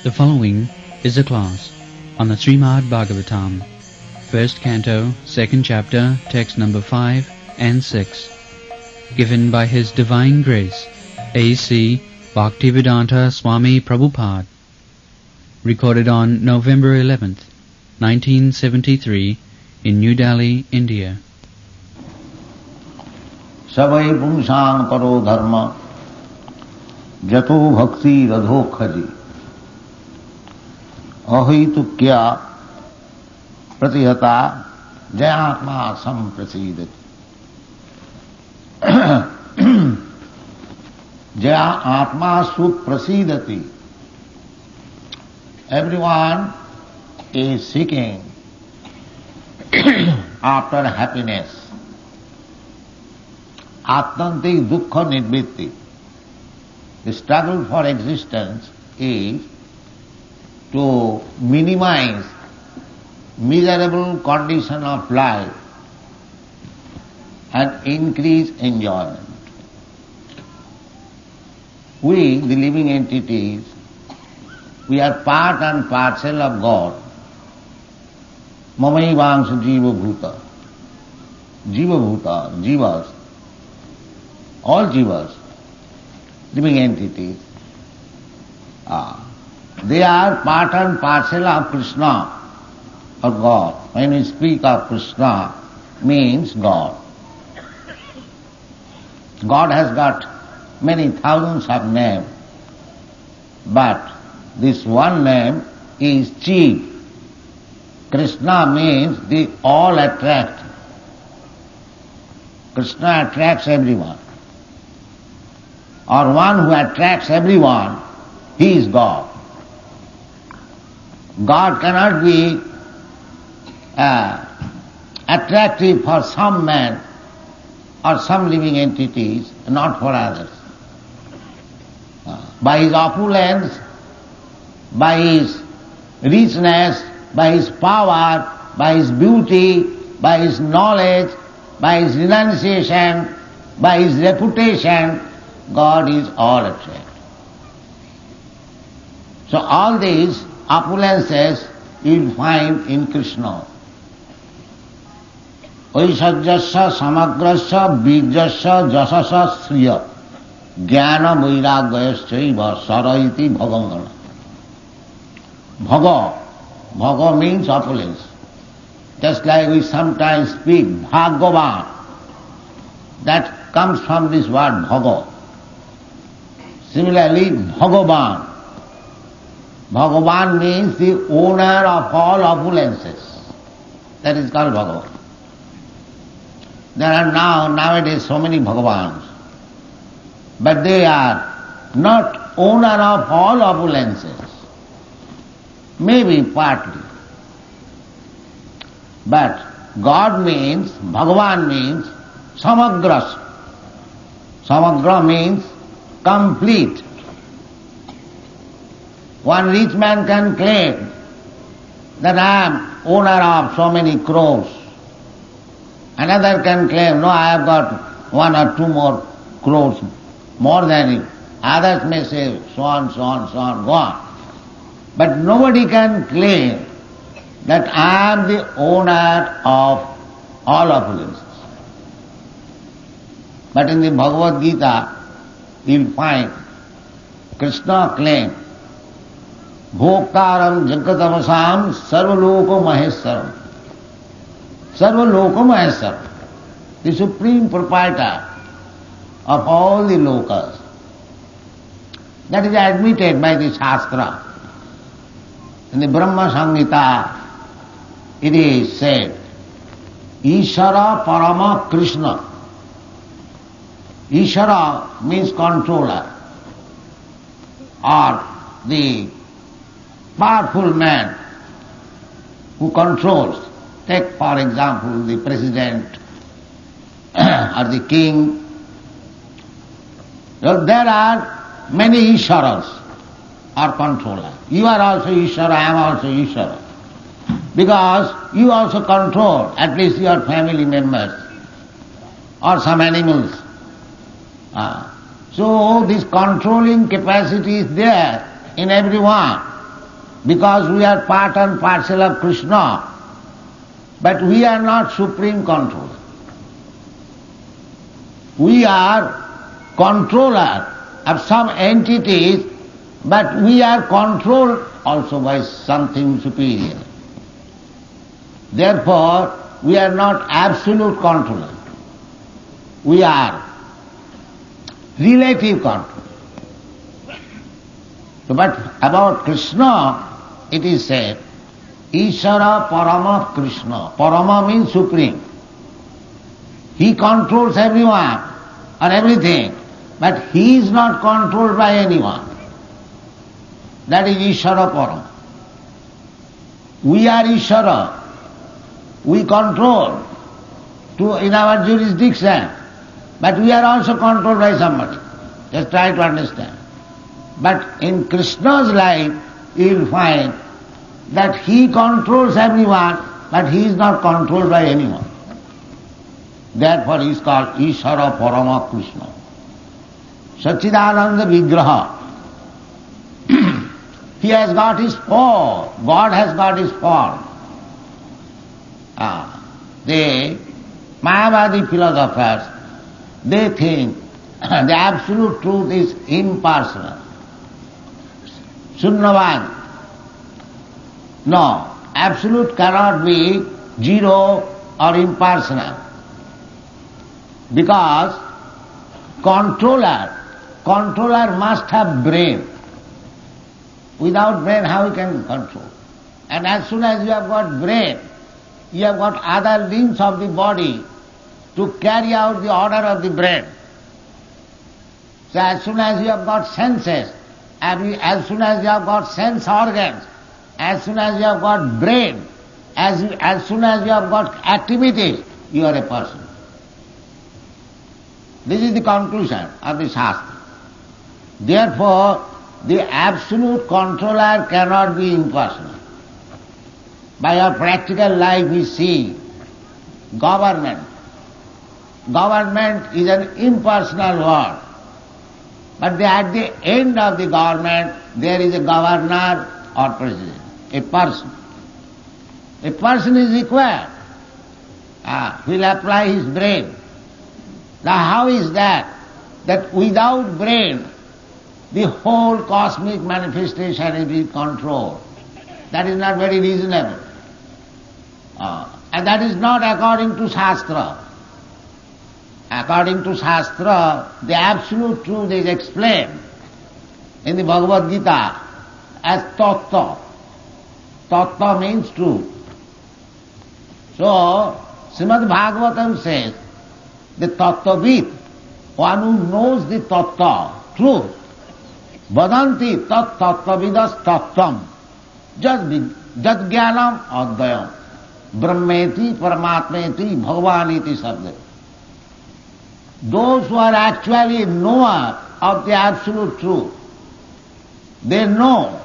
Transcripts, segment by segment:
The following is a class on the Srimad Bhagavatam, first canto, second chapter, text number 5 and 6, given by His Divine Grace, A.C. Bhaktivedanta Swami Prabhupada, recorded on November 11th, 1973, in New Delhi, India. Savai pumsang paro dharma jato bhakti radho khaji ahitu kya pratihata jayatma samprasidati jaya atma suprasidati. Everyone is seeking after happiness. Atmantik dukkha nivritti. The struggle for existence is to minimize miserable condition of life and increase enjoyment. We, the living entities, we are part and parcel of God. Mamaivangsha jiva bhuta. Jiva bhuta, jivas, all jivas, living entities, they are part and parcel of Krishna or God. When we speak of Krishna, means God. God has got many thousands of names, but this one name is chief. Krishna means the all attract. Krishna attracts everyone. Or one who attracts everyone, he is God. God cannot be attractive for some man or some living entities, not for others. By his opulence, by his richness, by his power, by his beauty, by his knowledge, by his renunciation, by his reputation, God is all attracted. So all these opulences you will find in Krishna. Aishajyasya samagrasya bijasya jasasya sriya jnana vairagyasya saraiti bhavangana. Bhaga means opulence. Just like we sometimes speak Bhagavan, that comes from this word Bhaga. Similarly, Bhagavan. Bhagavan means the owner of all opulences. That is called Bhagavan. There are nowadays so many Bhagavans, but they are not owner of all opulences. Maybe partly. But God means, Bhagavan means samagras. Samagra means complete. One rich man can claim that I am owner of so many crores. Another can claim, no, I have got 1 or 2 more crores more than you. Others may say so on, so on, so on, go on. But nobody can claim that I am the owner of all opulences. But in the Bhagavad Gita, you will find Krishna claim, Bhoktaram Jagatavasam Sarvaloko Maheswaram. Sarvaloko Maheswaram, the supreme proprietor of all the lokas. That is admitted by the Shastra. In the Brahma Samhita, it is said, Ishara Parama Krishna. Ishara means controller, or the powerful man who controls. Take, for example, the president or the king. There are many Isharas or controllers. You are also Ishara, I am also Ishara. Because you also control at least your family members or some animals. So this controlling capacity is there in everyone. because we are part and parcel of Krishna, but we are not supreme controller. We are controller of some entities, but we are controlled also by something superior. Therefore, we are not absolute controller. We are relative controller. But about Krishna, it is said, Ishara Parama Krishna. Parama means supreme. He controls everyone or everything, but he is not controlled by anyone. That is Ishara Parama. We are Ishara. We control in our jurisdiction, but we are also controlled by somebody. Just try to understand. But in Krishna's life, you will find that he controls everyone, but he is not controlled by anyone. Therefore he is called Ishara Parama Krishna. Sachidananda Vigraha. He has got his form. God has got his form. The Mayavadi philosophers, they think the absolute truth is impersonal. Sunnavad. No, absolute cannot be zero or impersonal. Because controller must have brain. Without brain, how he can control? And as soon as you have got brain, you have got other limbs of the body to carry out the order of the brain. So as soon as you have got senses, as soon as you have got sense organs, as soon as you have got brain, as soon as you have got activities, you are a person. This is the conclusion of the Shastra. Therefore, the absolute controller cannot be impersonal. By our practical life we see government. Government is an impersonal word. But at the end of the government, there is a governor or president, a person. A person is required. He will apply his brain. Now how is that? That without brain, the whole cosmic manifestation is being controlled. That is not very reasonable. And that is not according to Shastra. According to Shastra, the absolute truth is explained in the Bhagavad Gita as tattva. Tattva means truth. So, Srimad Bhagavatam says, the tattvavid, one who knows the tattva, truth, vadanti tat tattvavidas tattvam, jad jnanam advayam, brahmeti paramatmeti bhagavaniti sabda. Those who are actually knower of the absolute truth, they know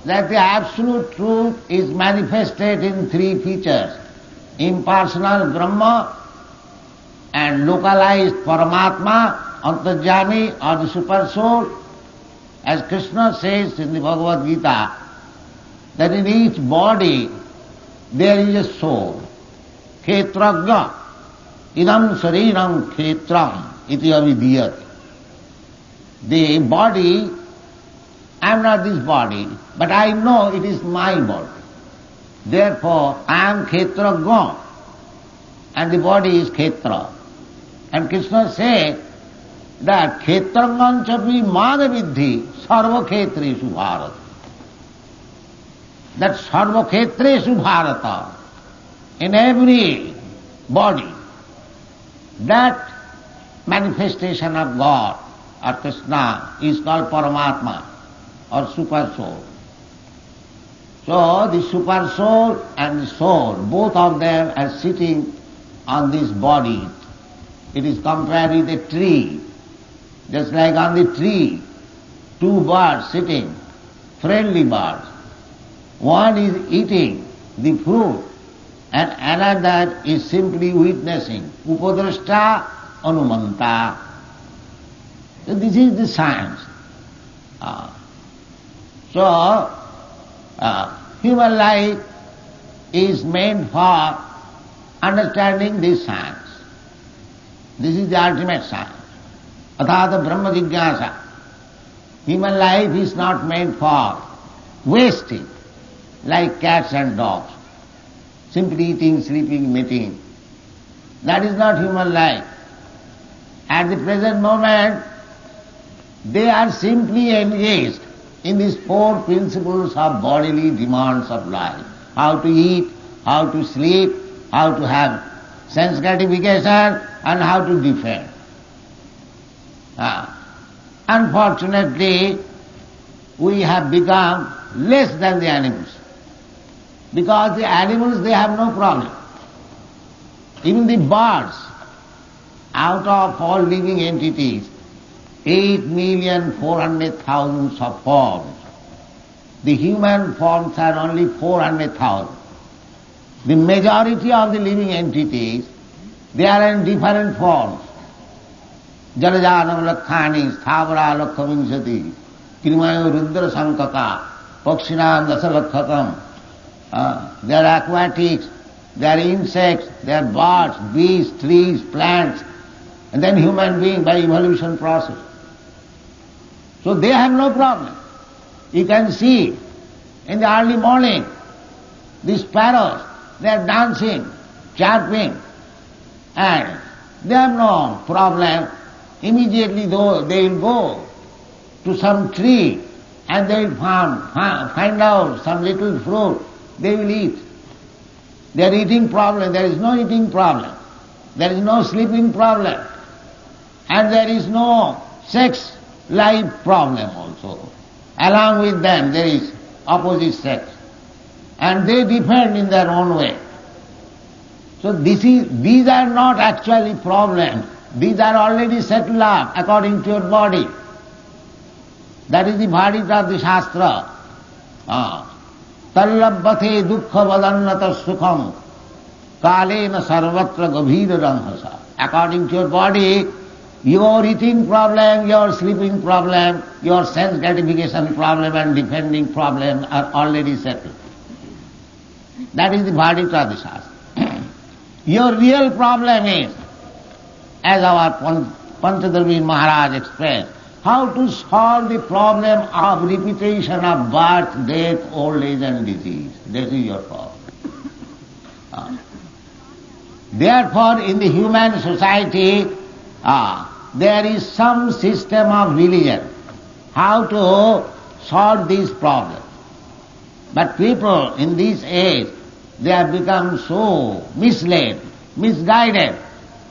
that the absolute truth is manifested in three features: impersonal Brahma and localized Paramatma, Antarjami or the Super Soul. As Krishna says in the Bhagavad Gita, that in each body there is a soul. Khetragya, idam sariram khetram iti avidiyati. The body, I am not this body, but I know it is my body. Therefore, I am Khetragya, and the body is Khetra. And Krishna says that Khetraganchapi Madavidhi Sarva Khetreshu Bharata. That Sarva Khetreshu Bharata, in every body, that manifestation of God or Krishna is called Paramatma or Super Soul. So the Super Soul and the soul, both of them are sitting on this body. It is compared with a tree. Just like on the tree, two birds sitting, friendly birds. One is eating the fruit and another is simply witnessing. Upadrashta anumanta. So this is the science. So Human life is meant for understanding this science. This is the ultimate science. Athata Brahma Jigyasa. Human life is not meant for wasting like cats and dogs, simply eating, sleeping, mating. That is not human life. At the present moment, they are simply engaged in these four principles of bodily demands of life. How to eat, how to sleep, how to have sense gratification, and how to defend. Unfortunately, we have become less than the animals. Because the animals, they have no problem. Even the birds, out of all living entities, 8,400,000 of forms. The human forms are only 400,000. The majority of the living entities, they are in different forms. Jalajanam lakhani, sthavara lakhavinsati, krimayo rudra sankaka, pakshinam dasalakhatam. They are aquatics, they are insects, they are birds, beasts, trees, plants, and then human being by evolution process. So they have no problem. You can see in the early morning, these sparrows, they are dancing, chirping, and they have no problem. Immediately though they will go to some tree and they will find out some little fruit, they will eat. Their eating problem, there is no eating problem. There is no sleeping problem. And there is no sex life problem also. Along with them there is opposite sex. And they depend in their own way. So these are not actually problems. These are already settled up according to your body. That is the verdict of the Shastra. Tallabbathe dukkha vadannata sukham kalena sarvatra gavira ramhasa. According to your body, your eating problem, your sleeping problem, your sense gratification problem and defending problem are already settled. That is the verdict of the Shastra. Your real problem is, as our Panchadharmi Maharaj explained, how to solve the problem of repetition of birth, death, old age and disease. That is your problem. Therefore, in the human society, there is some system of religion, how to solve these problems. But people in this age, they have become so misled, misguided,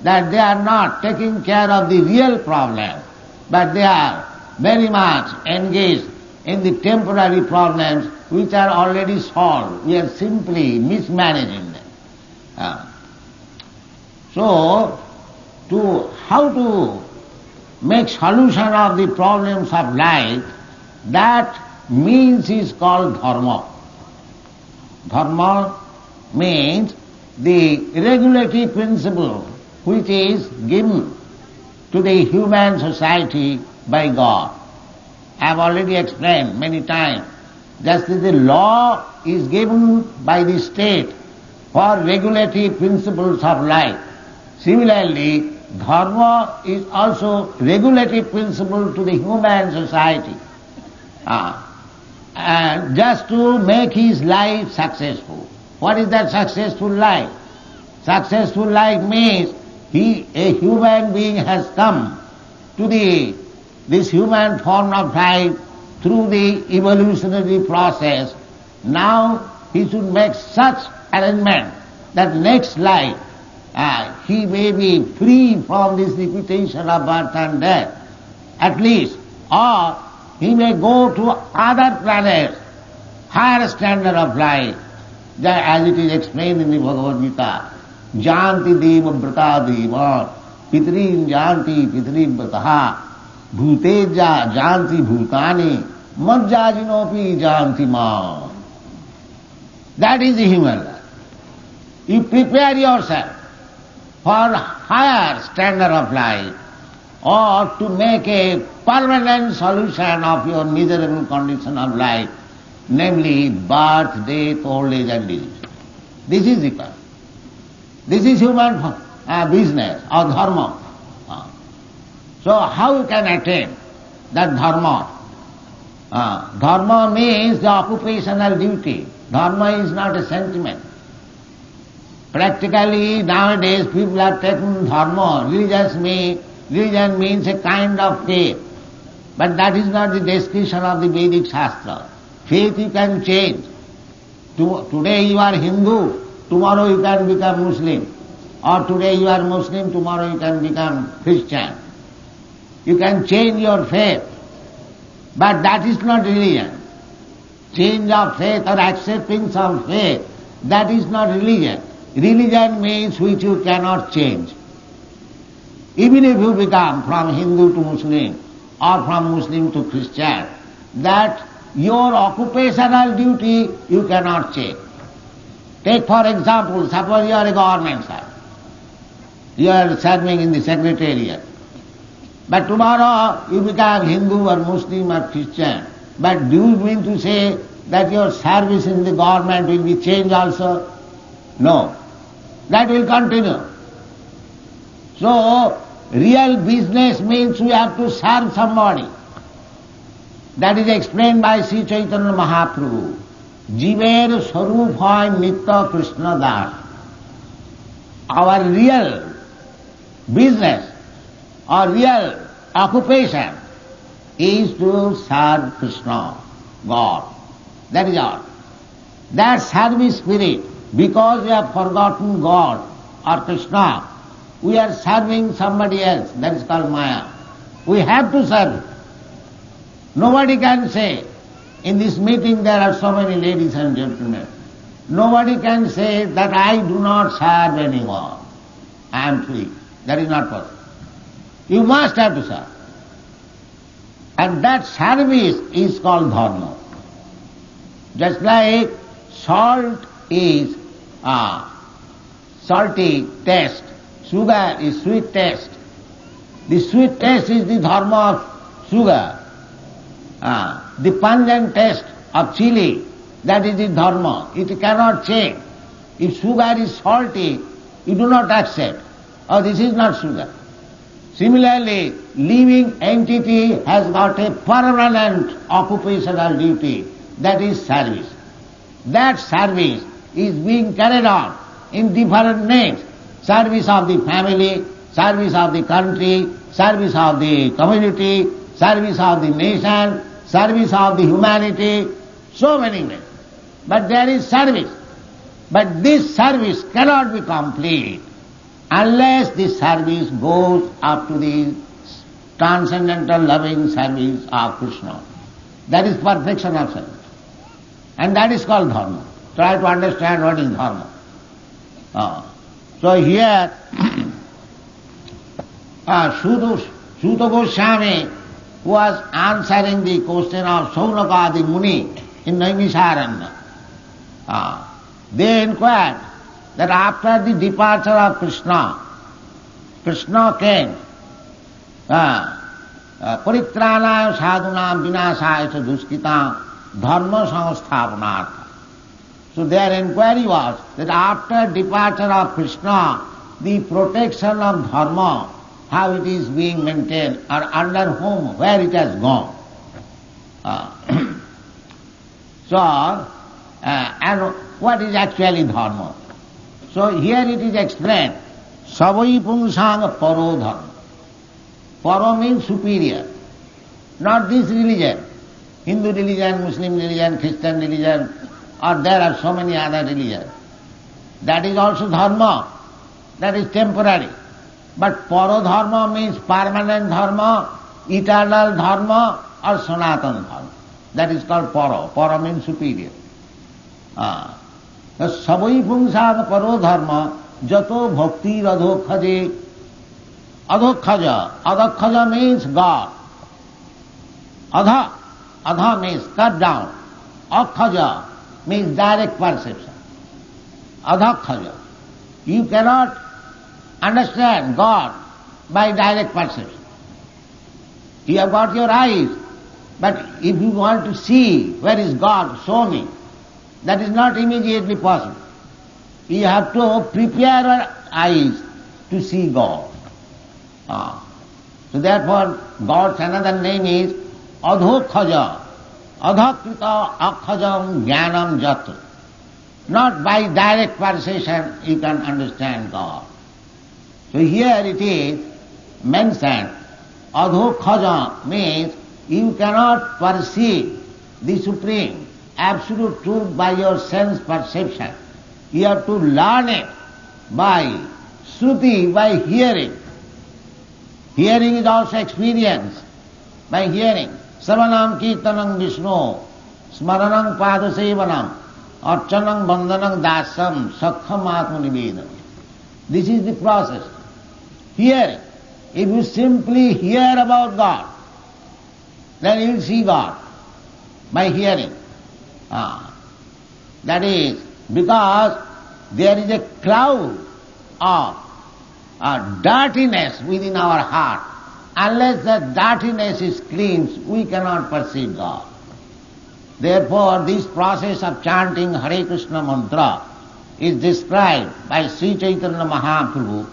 that they are not taking care of the real problem, but they are very much engaged in the temporary problems which are already solved. We are simply mismanaging them. So, how to make solution of the problems of life, that means is called dharma. Dharma means the regulative principle which is given to the human society by God. I have already explained many times, just as the law is given by the state for regulative principles of life, similarly, dharma is also regulative principle to the human society, and just to make his life successful. What is that successful life? Successful life means a human being has come to this human form of life through the evolutionary process. Now he should make such arrangement that next life he may be free from this repetition of birth and death, at least, or he may go to other planets, higher standard of life, as it is explained in the Bhagavad Gita. Janti deva brata deva, pitrin janti pitrin brataha, bhuteja janti bhutani, majjajinopi janti ma. That is the human life. You prepare yourself for higher standard of life, or to make a permanent solution of your miserable condition of life, namely birth, death, old age and disease. This is the cause. This is human business or dharma. So how you can attain that dharma? Dharma means the occupational duty. Dharma is not a sentiment. Practically nowadays people are taking dharma. Religion means a kind of faith. But that is not the description of the Vedic Shastra. Faith you can change. Today you are Hindu, tomorrow you can become Muslim. Or today you are Muslim, tomorrow you can become Christian. You can change your faith. But that is not religion. Change of faith or accepting some faith, that is not religion. Religion means which you cannot change. Even if you become from Hindu to Muslim or from Muslim to Christian, that your occupational duty you cannot change. Take for example, suppose you are a government servant. You are serving in the secretariat. But tomorrow you become Hindu or Muslim or Christian. But do you mean to say that your service in the government will be changed also? No. That will continue. So, real business means we have to serve somebody. That is explained by Sri Chaitanya Mahaprabhu. Jiver Swaruphay Nitya Krishna Das. Our real business or real occupation is to serve Krishna, God. That is all. That service spirit, because we have forgotten God or Krishna, we are serving somebody else. That is called Maya. We have to serve. Nobody can say, in this meeting there are so many ladies and gentlemen, nobody can say that I do not serve anyone. I am free. That is not possible. You must have to serve. And that service is called dharma. Just like salt is salty taste, sugar is sweet taste. The sweet taste is the dharma of sugar. The pungent taste of chili, that is the dharma. It cannot change. If sugar is salty, you do not accept. Oh, this is not sugar. Similarly, living entity has got a permanent occupational duty, that is service. That service is being carried on in different names. Service of the family, service of the country, service of the community, service of the nation, service of the humanity, so many ways. But there is service. But this service cannot be complete unless this service goes up to the transcendental loving service of Krishna. That is perfection of service. And that is called dharma. Try to understand what is dharma. So here, Suta Goswami was answering the question of Saunaka Muni in Naimisaranya. They inquired that after the departure of Krishna, Krishna came, Paritranaya sadhunam vinasaya cha duskitam dharma samsthapanartha. So their inquiry was that after departure of Krishna, the protection of dharma, how it is being maintained, or under whom, where it has gone. And what is actually dharma? So here it is explained, savai pungsang paro dharma. Paro means superior, not this religion. Hindu religion, Muslim religion, Christian religion, or there are so many other religions. That is also dharma. That is temporary. But paro dharma means permanent dharma, eternal dharma, or sanatana dharma. That is called paro. Paro means superior. Savai pungsang paro dharma jato bhakti adhokhaje. Adhokhaja means God. Adha means cut down. Akhaja means direct perception. Adhakhaja. You cannot understand God by direct perception. You have got your eyes, But if you want to see where is God, show me. That is not immediately possible. You have to prepare our eyes to see God. So therefore, God's another name is Adhokhaja. Adhakrita akhajam jnanam jat. Not by direct perception you can understand God. So here it is mentioned, Adhokhaja means you cannot perceive the Supreme Absolute Truth by your sense perception. You have to learn it by Shruti, by hearing. Hearing is also experience by hearing. Savanam kirtanam Vishnu, smaranam padasevanam, archanam bandhanam dasam, sakham atmanivedam. This is the process. Hearing. If you simply hear about God, then you will see God by hearing. That is because there is a cloud of dirtiness within our heart. Unless that dirtiness is cleansed, we cannot perceive God. Therefore, this process of chanting Hare Krishna mantra is described by Sri Chaitanya Mahaprabhu,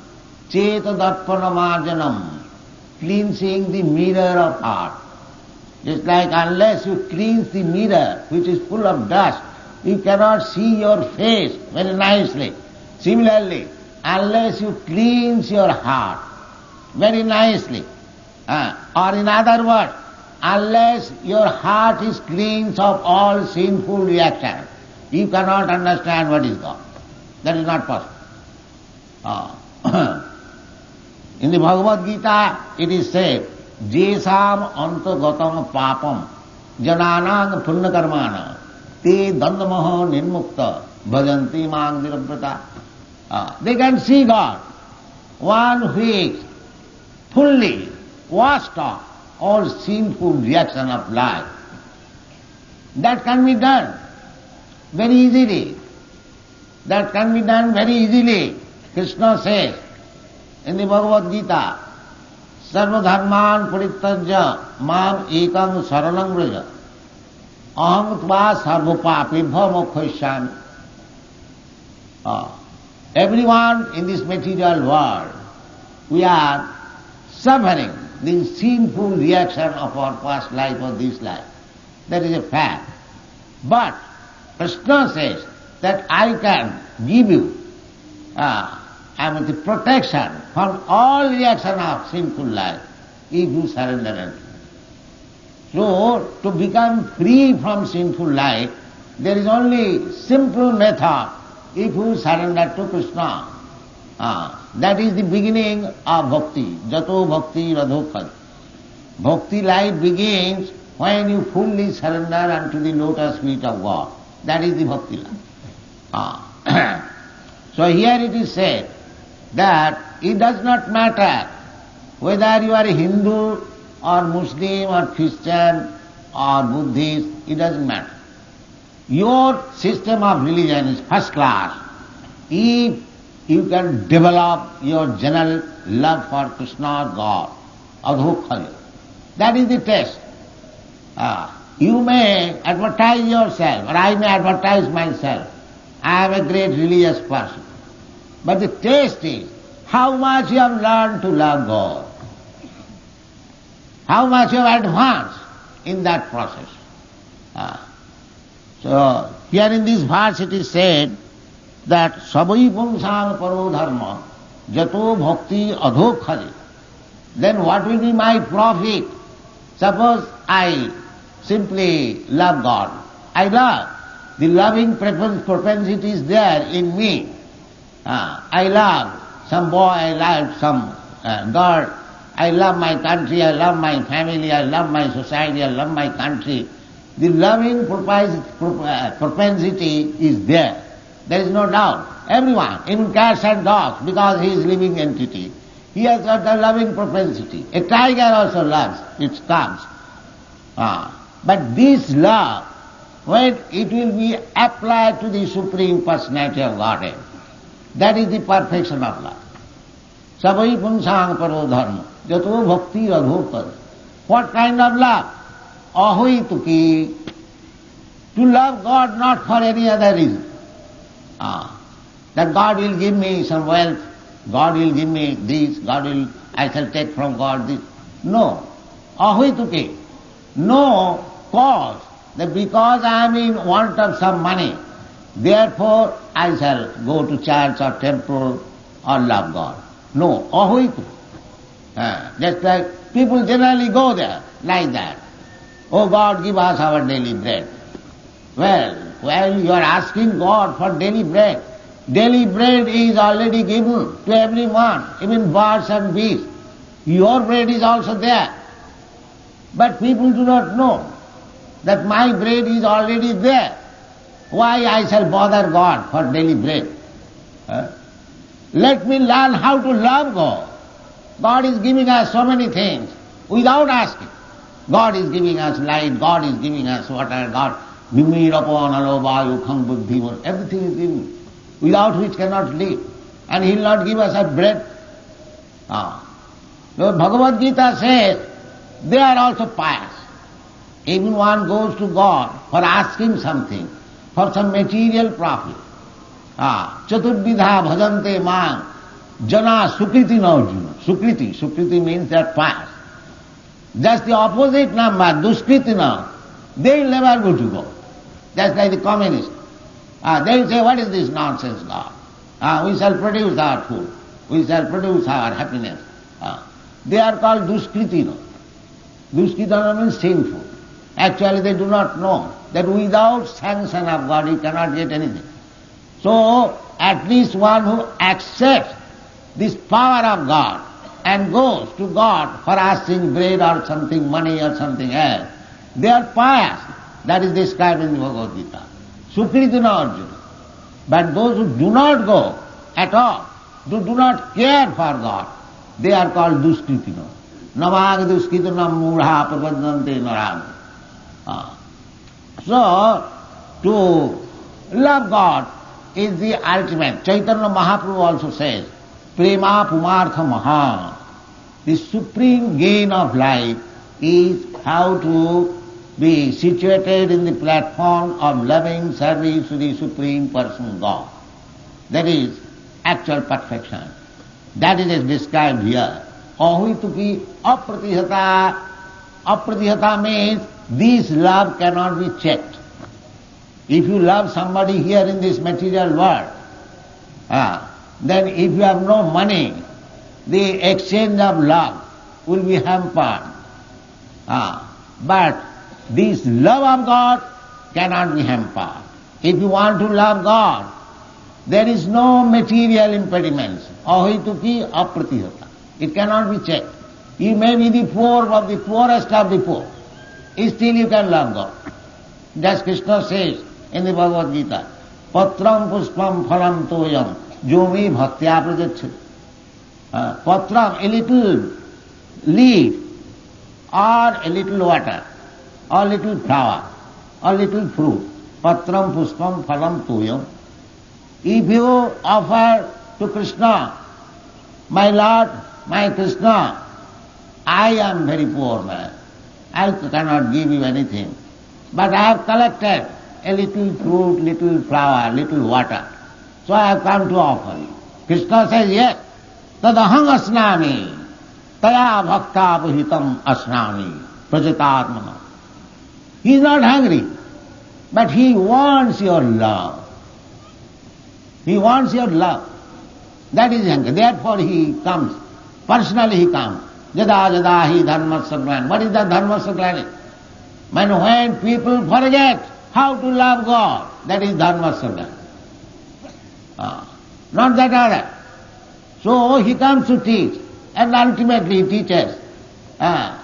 Chetadappanamarjanam, cleansing the mirror of heart. Just like unless you cleanse the mirror, which is full of dust, you cannot see your face very nicely. Similarly, unless you cleanse your heart very nicely, or in other words, unless your heart is cleansed of all sinful reactions, you cannot understand what is God. That is not possible. In the Bhagavad Gita, it is said, Jesam antagatam papam jananang punnakarmana te dandamaha nirmukta bhajanti mang nirabrata. They can see God. One who is fully washed off all sinful reaction of life. That can be done very easily. That can be done very easily. Krishna says in the Bhagavad Gita, Sarvadharman parityajya mam ekam saranam vraja aham tva sarvapapibha mokshaysami. Everyone in this material world, we are suffering the sinful reaction of our past life or this life. That is a fact. But Krishna says that I can give you the protection from all reaction of sinful life if you surrender unto me. So, to become free from sinful life, there is only simple method if you surrender to Krishna. That is the beginning of bhakti. Jato bhakti radhokhad. Bhakti life begins when you fully surrender unto the lotus feet of God. That is the bhakti life. So here it is said that it does not matter whether you are a Hindu or Muslim or Christian or Buddhist, it doesn't matter. Your system of religion is first class if you can develop your general love for Krishna or God, adhokkhaya. That is the test. You may advertise yourself, or I may advertise myself. I am a great religious person. But the test is how much you have learned to love God. How much you have advanced in that process. So here in this verse it is said that Sabai Pungsang Paro Dharma Jato Bhakti Adhokhari. Then what will be my profit? Suppose I simply love God. I love. The loving propensity is there in me. I love some boy, I love some girl. I love my country, I love my family, I love my society, I love my country. The loving propensity is there. There is no doubt. Everyone, even cats and dogs, because he is living entity, he has got a loving propensity. A tiger also loves its cubs. But this love, when it will be applied to the Supreme Personality of Godhead, that is the perfection of love. Sabai Pungsang Paro Dharma Jato Bhakti Adhokad. What kind of love? ahoituki, to love God not for any other reason. That God will give me some wealth, God will give me this, I shall take from God this. No. Ahoituki. No cause that because I am in want of some money, therefore I shall go to church or temple or love God. No. Ahoituki. Just like people generally go there like that. Oh God, give us our daily bread. Well, you are asking God for daily bread. Daily bread is already given to everyone, even birds and beasts. Your bread is also there. But people do not know that my bread is already there. Why I shall bother God for daily bread? Let me learn how to love God. God is giving us so many things without asking. God is giving us light, God is giving us water, God, everything is given, without which cannot live. And He will not give us a bread. Bhagavad Gita says, they are also pious. Even one goes to God for asking something, for some material profit. Chaturvidha bhajante mang jana sukriti na arjuna. Sukriti means they are pious. Just the opposite number, duskritina, they will never go to God. Just like the communists. They will say, what is this nonsense, God? We shall produce our food. We shall produce our happiness. They are called duskritina. Duskritina means sinful. Actually they do not know that without sanction of God you cannot get anything. So at least one who accepts this power of God and goes to God for asking bread or something, money or something else, they are pious. That is described in the Bhagavad Gita. Sukritina Arjuna. But those who do not go at all, who do not care for God, they are called duskritina. Namag duskritina mudha prapadante narang. So, to love God is the ultimate. Chaitanya Mahaprabhu also says, Prema Pumartha Maha. The supreme gain of life is how to be situated in the platform of loving service to the Supreme Person God. That is actual perfection. That is described here. Ahuituki apratihata. Apratihata means this love cannot be checked. If you love somebody here in this material world, then if you have no money, the exchange of love will be hampered. But this love of God cannot be hampered. If you want to love God, there is no material impediments. Ahituki apratihata. It cannot be checked. You may be the poor of the poorest of the poor. Still you can love God. Just Krishna says in the Bhagavad Gita, Patram puspam phalam toyam jomi bhaktya prajachati. Patram, a little leaf, or a little water, or a little flower, or little fruit. Patram puspam phalam toyam. If you offer to Krishna, my Lord, my Krishna, I am very poor man. I cannot give you anything. But I have collected a little fruit, little flower, little water. So I have come to offer you. Krishna says, yes, tadaham asnami, taya bhakta puhitam asnami, prajatatmana. He is not hungry, but he wants your love. He wants your love. That is hunger. Therefore he comes. Personally he comes. Jada jada hi dharmasya glani. What is the dharmasya glani? When people forget how to love God, that is dharmasya glani. Not that other. So he comes to teach, and ultimately he teaches.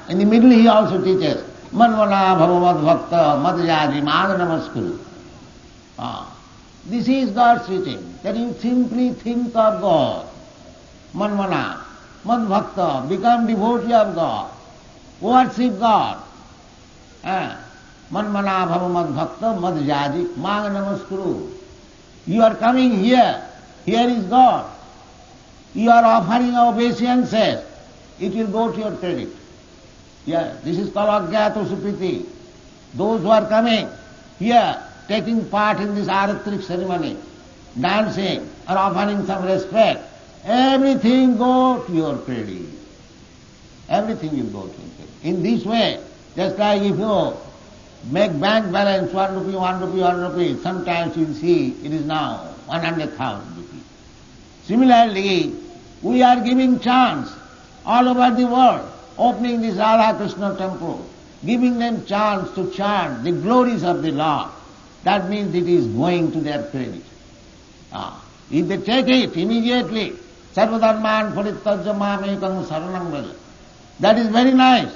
In the middle he also teaches. Manvana bhavamad bhakta madhyadi mad namaskuru. This is God's teaching, that you simply think of God. Manvana, mad bhakta, become devotee of God. Worship God. Manvana bhavamad bhakta madhyadi mad namaskuru. You are coming here. Here is God. You are offering obeisances. It will go to your credit. Yeah, this is called Ajnata Supriti. those who are coming here, taking part in this Aratrik ceremony, dancing or offering some respect, everything go to your credit. Everything will go to your credit. In this way, just like if you make bank balance 1 rupee, 1 rupee, 1 rupee, sometimes you will see it is now 100,000 rupees. Similarly, we are giving chance all over the world, opening this Radha Krishna temple, giving them chance to chant the glories of the Lord. That means it is going to their credit. If they take it immediately, Sarvadharman Parityajya Mamekam Saranam Vraja, that is very nice.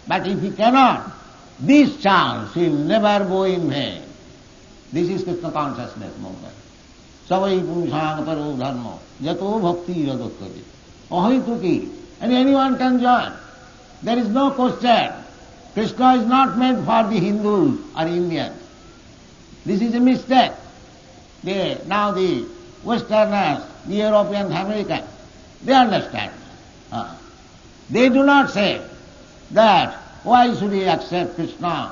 But if he cannot, this chance will never go in vain. This is Krishna consciousness movement. Savai Pumsang Paro Dharma, Jato Bhakti Radokati. Ahituki. And anyone can join. There is no question. Krishna is not meant for the Hindus or Indians. This is a mistake. Now the Westerners, the Europeans, Americans, they understand. They do not say that why should he accept Krishna?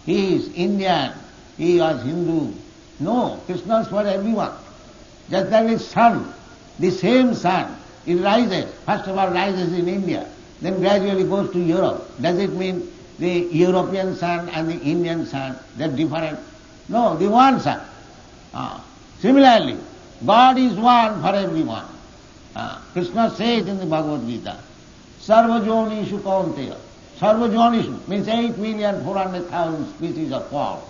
He is Indian, he was Hindu. No, Krishna is for everyone. Just like the sun, the same sun, it rises. First of all rises in India, then gradually goes to Europe. Does it mean the European sun and the Indian sun, they are different? No, the one sun. Similarly, God is one for everyone. Krishna says in the Bhagavad Gita, Sarvajonishu Kaunteya. Sarvajonishu means 8,400,000 species of forms.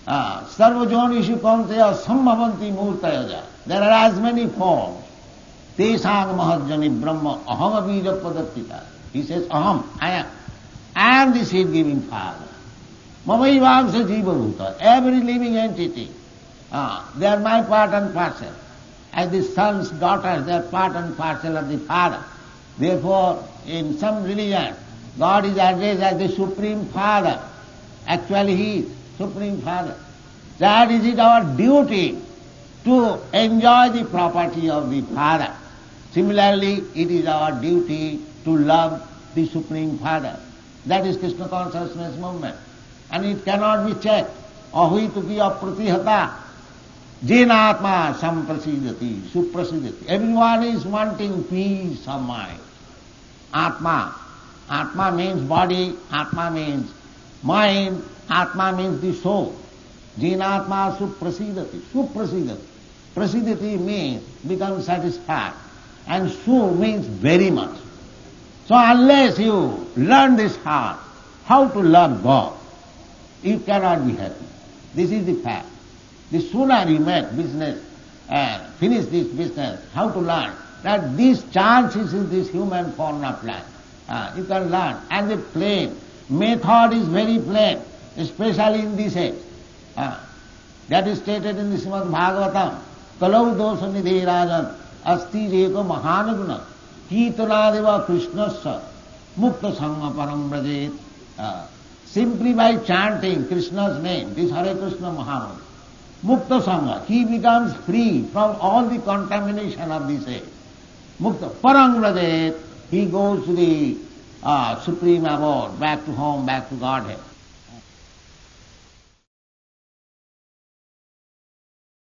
Sarvajonishu Kaunteya Sambhavanti Murtayaja. There are as many forms. Tesang Mahajani Brahma Aham Abhija Padattita. He says, Aham, I am. I am the seed-giving Father. Mamaivamsa Jiva Bhuta. Every living entity. They are my part and parcel. As the sons, daughters, they are part and parcel of the Father. Therefore, in some religion, God is addressed as the Supreme Father. Actually, He is Supreme Father. That is it our duty to enjoy the property of the Father. Similarly, it is our duty to love the Supreme Father. That is Krishna consciousness movement. And it cannot be checked. Ahituki apratihata jenatma samprasidati, suprasidati. Everyone is wanting peace of mind. Atma. Atma means body, Atma means mind, Atma means the soul. Jenatma suprasidati, suprasidati. Prasidati means become satisfied. And su means very much. So unless you learn this heart, how to love God, you cannot be happy. This is the fact. The sooner you make business and finish this business, how to learn that these chances in this human form of life, you can learn. And the plain method is very plain, especially in this age. That is stated in the Srimad Bhagavatam. Kalau dosa nidhe rajan asti reko mahanaguna Keetanadeva Krishnasya Mukta Sangha Param Brajet. Simply by chanting Krishna's name, this Hare Krishna Mahamantra, Mukta Sangha, he becomes free from all the contamination of this age. Mukta Param Brajet, he goes to the supreme abode, back to home, back to Godhead.